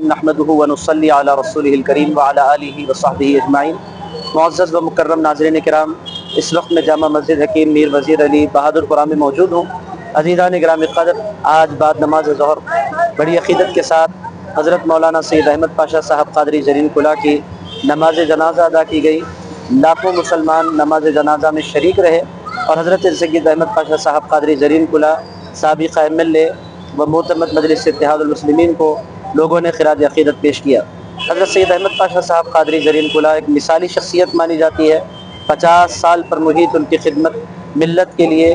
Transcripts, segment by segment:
نحمده ونصلی علی رسولہ الکریم وعلی آلہ وصحبہ اجمعین۔ معزز و مکرم ناظرین کرام، اس وقت میں جامع مسجد حکیم میر وزیر علی بہادر پورہ میں موجود ہوں۔ عزیزان گرامی قدر، آج بعد نماز ظہر بڑی عقیدت کے ساتھ حضرت مولانا سید احمد پاشا صاحب قادری زرین کلہ کی نماز جنازہ ادا کی گئی۔ لاکھوں مسلمان نماز جنازہ میں شریک رہے اور حضرت سید احمد پاشا صاحب قادری زرین کلہ سابق MLA و معتمد مجلس اتحاد المسلمین کو لوگوں نے خراج عقیدت پیش کیا۔ حضرت سید احمد پاشا صاحب قادری زرین کلہ ایک مثالی شخصیت مانی جاتی ہے۔ 50 سال پر محیط ان کی خدمت ملت کے لیے،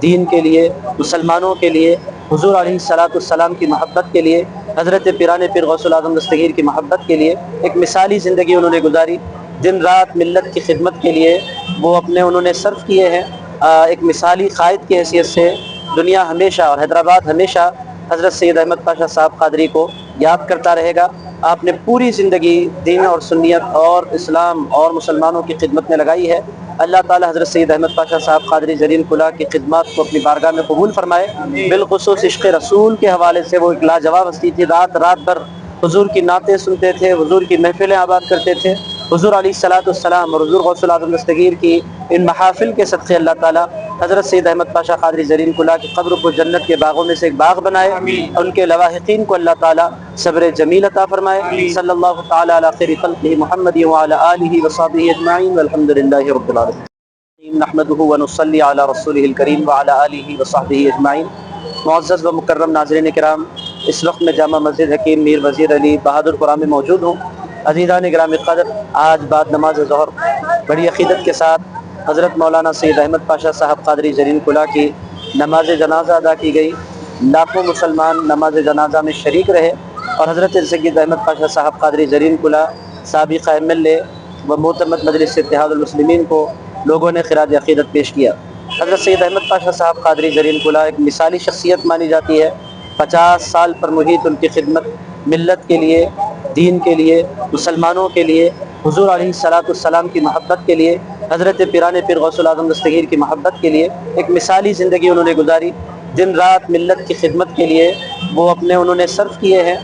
دین کے لیے، مسلمانوں کے لیے، حضور علیہ الصلوۃ والسلام کی محبت کے لیے، حضرت پیران پیر غوث العظم دستگیر کی محبت کے لیے ایک مثالی زندگی انہوں نے گزاری۔ دن رات ملت کی خدمت کے لیے وہ انہوں نے صرف کیے ہیں۔ ایک مثالی قائد کی حیثیت سے دنیا ہمیشہ اور حیدرآباد ہمیشہ حضرت سید احمد پاشا صاحب قادری کو یاد کرتا رہے گا۔ آپ نے پوری زندگی دین اور سنیت اور اسلام اور مسلمانوں کی خدمت میں لگائی ہے۔ اللہ تعالی حضرت سید احمد پاشا صاحب قادری زرین کلہ کی خدمات کو اپنی بارگاہ میں قبول فرمائے۔ بالخصوص عشق رسول کے حوالے سے وہ ایک لاجواب ہستی تھی۔ رات رات بھر حضور کی نعتیں سنتے تھے، حضور کی محفلیں آباد کرتے تھے۔ حضور علیہ الصلوۃ والسلام اور حضور غوث العظم دستگیر کی ان محافل کے صدقے اللہ تعالیٰ حضرت سید احمد پاشا قادری زرین کلہ کی قبر کو جنت کے باغوں میں سے ایک باغ بنائے۔ ان کے لواحقین کو اللہ تعالیٰ صبر جمیل عطا فرمائے۔ صلی اللہ تعالیٰ علی خیر خلقہ محمد وعلی آلہ وصحبہ اجمعین والحمد للہ رب العالمین۔ نحمده ونصلی علی رسولہ الکریم وعلی آلہ وصحبہ اجمعین۔ معزز و مکرم ناظرین کرام، اس وقت میں جامع مسجد حکیم میر وزیر علی بہادر پورہ میں موجود ہوں۔ عزیزان گرامی قدر، آج بعد نماز ظہر بڑی عقیدت کے ساتھ حضرت مولانا سید احمد پاشا صاحب قادری زرین کلہ کی نماز جنازہ ادا کی گئی۔ لاکھوں مسلمان نماز جنازہ میں شریک رہے اور حضرت سید احمد پاشا صاحب قادری زرین کلہ سابق MLA و معتمد مجلس اتحاد المسلمین کو لوگوں نے خراج عقیدت پیش کیا۔ حضرت سید احمد پاشا صاحب قادری زرین کلہ ایک مثالی شخصیت مانی جاتی ہے۔ 50 سال پر محیط ان کی خدمت ملت کے لیے، دین کے لیے، مسلمانوں کے لیے، حضور علیہ الصلوۃ والسلام کی محبت کے لیے، حضرت پیران پیر غوث العظم دستگیر کی محبت کے لیے ایک مثالی زندگی انہوں نے گزاری۔ دن رات ملت کی خدمت کے لیے وہ انہوں نے صرف کیے ہیں۔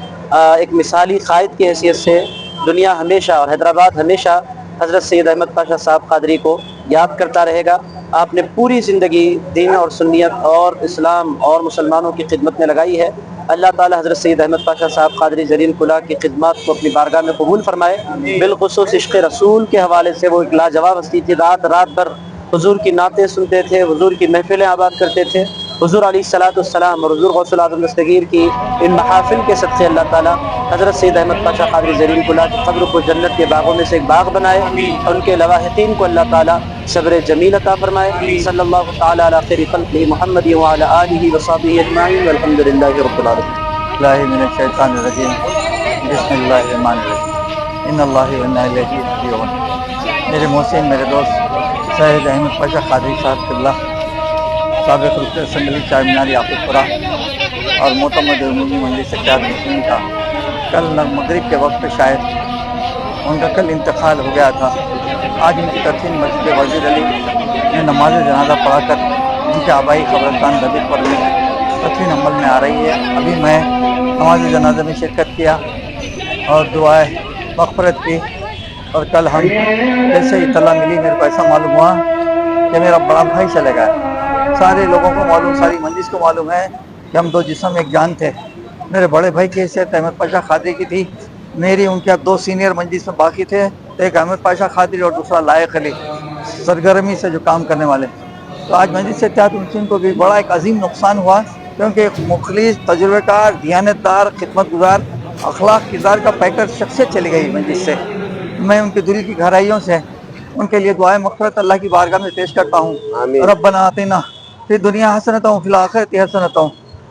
ایک مثالی قائد کی حیثیت سے دنیا ہمیشہ اور حیدرآباد ہمیشہ حضرت سید احمد پاشا صاحب قادری کو یاد کرتا رہے گا۔ آپ نے پوری زندگی دین اور سنیت اور اسلام اور مسلمانوں کی خدمت میں لگائی ہے۔ اللہ تعالی حضرت سید احمد پاشا صاحب قادری زرین کلہ کی خدمات کو اپنی بارگاہ میں قبول فرمائے۔ بالخصوص عشق رسول کے حوالے سے وہ ایک لاجواب ہستی تھی۔ رات رات بھر حضور کی نعتیں سنتے تھے، حضور کی محفلیں آباد کرتے تھے۔ حضور علیہ الصلوۃ والسلام اور حضور غوث العظم دستگیر کی ان محافل کے صدقے اللہ تعالیٰ حضرت سید احمد پاشا قادری زرین کلہ کی قبر کو جنت کے باغوں میں سے ایک باغ بنائے۔ ان کے لواحقین کو اللہ تعالیٰ صبر جمیل عطا فرمائے۔ صلی اللہ تعالیٰ علی خیر خلقہ محمد وعلی آلہ وصحبہ اجمعین والحمد للہ رب العالمین۔ اللہ من الشیطان الرجیم، بسم اللہ الرحمن الرحیم، ان اللہ و انا الیہ راجعون۔ میرے محسن، میرے دوست سید احمد پاشا قادری صاحب قبلہ سابق رکن اسمبلی چار مینار یعقوب پورہ اور معتمد عمومی مجلس اتحاد المسلمین کا کل مغرب کے وقت شاید ان کا کل انتقال ہو گیا تھا۔ آج ان کی تدفین مسجد وزیر علی میں نماز جنازہ پڑھا کر ان کے آبائی قبرستان دبیر پر تدفین عمل میں آ رہی ہے۔ ابھی میں نماز جنازہ میں شرکت کیا اور دعائے مغفرت کی، اور کل ہم جیسے اطلاع ملی میرے کو ایسا معلوم ہوا کہ میرا بڑا بھائی چلے گا۔ سارے لوگوں کو معلوم، ساری مجلس کو معلوم ہے کہ ہم دو جسم ایک جان تھے۔ میرے بڑے بھائی کی حیثیت احمد پاشا قادری کی تھی، میری ان کے 2 سینئر مجلس میں باقی تھے، ایک احمد پاشا قادری اور دوسرا لائق علی، سرگرمی سے جو کام کرنے والے۔ تو آج مجلس اتحاد المسلمین کو بھی بڑا ایک عظیم نقصان ہوا، کیونکہ ایک مخلص، تجربہ کار، دیانتدار، خدمت گزار، اخلاق کردار کا پیکر شخصیت چلی گئی مجلس سے۔ میں ان کے دل کی گہرائیوں سے ان کے لیے دعائیں مغفرت اللہ کی بارگاہ میں پیش کرتا ہوں۔ ربنا آتنا فی الدنیا حسنۃ وفی الآخرۃ حسنۃ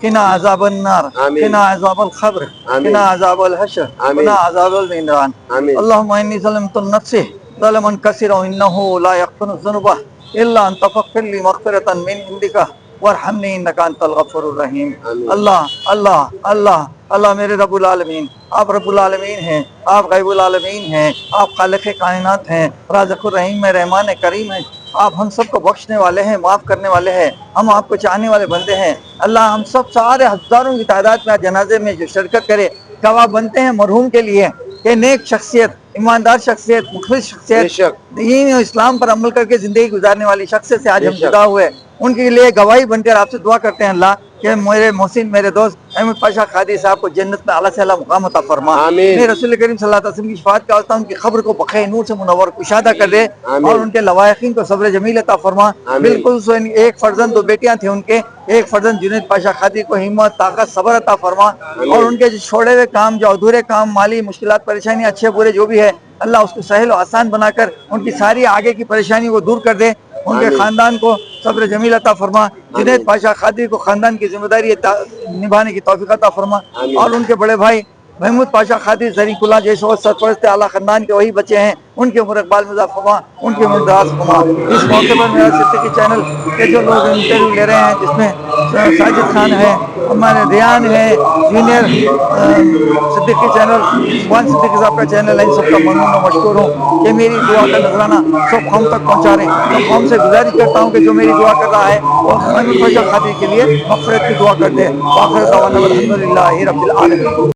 قنا عذاب النار قنا عذاب القبر قنا عذاب الحشر قنا عذاب النیران۔ اللهم انی ظلمت نفسی ظلما کثیرا انه لا یغفر الذنوب الا انت فاغفر لی مغفرۃ من عندک وارحمنی انک انت الغفور الرحیم۔ اللہ اللہ اللہ اللہ میرے رب العالمین، آپ رب العالمین ہیں، آپ غیب العالمین ہیں، آپ خالق کائنات ہیں، رازق الرحیم میں رحمان کریم ہیں۔ آپ ہم سب کو بخشنے والے ہیں، معاف کرنے والے ہیں، ہم آپ کو چاہنے والے بندے ہیں۔ اللہ ہم سب سارے ہزاروں کی تعداد میں جنازے میں جو شرکت کرے، گواہ بنتے ہیں مرحوم کے لیے کہ نیک شخصیت، ایماندار شخصیت، مخلص شخصیت، دین و اسلام پر عمل کر کے زندگی گزارنے والی شخصیت سے آج ہم جدا ہوئے، ان کے لیے گواہی بن کر آپ سے دعا کرتے ہیں اللہ کہ میرے محسن، میرے دوست احمد پاشا قادری صاحب کو جنت میں اعلیٰ سے اعلیٰ مقام عطا فرما۔ میں رسول کریم صلی اللہ علیہ وسلم کی شفاعت کا واسطہ ان کی قبر کو بخیر نور سے منور کشادہ کر دے اور ان کے لواحقین کو صبر جمیل عطا فرما۔ بالکل ایک فرزند، 2 بیٹیاں تھیں ان کے، ایک فرزند جنید پاشا قادری کو ہمت، طاقت، صبر عطا فرما، اور ان کے جو چھوڑے ہوئے کام، جو ادھورے کام، مالی مشکلات، پریشانیاں، اچھے برے جو بھی ہے، اللہ اس کو سہل و آسان بنا کر ان کی ساری آگے کی پریشانی کو دور کر دے، ان کے خاندان کو صبر جمیل عطا فرما، جنید پاشا قادری کو خاندان کی ذمہ داری نبھانے کی توفیق عطا فرما، اور ان کے بڑے بھائی محمود پاشا قادری زری اللہ جیسے سرپرست اعلیٰ خاندان کے وہی بچے ہیں، ان کے عمر اقبال میں اضافہ فرما، ان کی عمر دراز فرما۔ اس موقع پر میرا صدیقی چینل کے جو لوگ انٹرویو لے رہے ہیں، جس میں ساجد خان ہے، ہمارے ریان ہے، جونیئر صدیقی چینل، سبحان صدیقی صاحب کا چینل ہے، ان سب کا ممنون و مشکور ہوں کہ میری دعا کا نذرانہ سب قوم تک پہنچا رہے ہیں۔ تو قوم سے گزارش کرتا ہوں کہ جو میری دعا کر رہا ہے وہ محمود پاشا قادری کے لیے مغفرت کی دعا کر دے۔ وآخر دعوانا الحمدللہ رب العالمین۔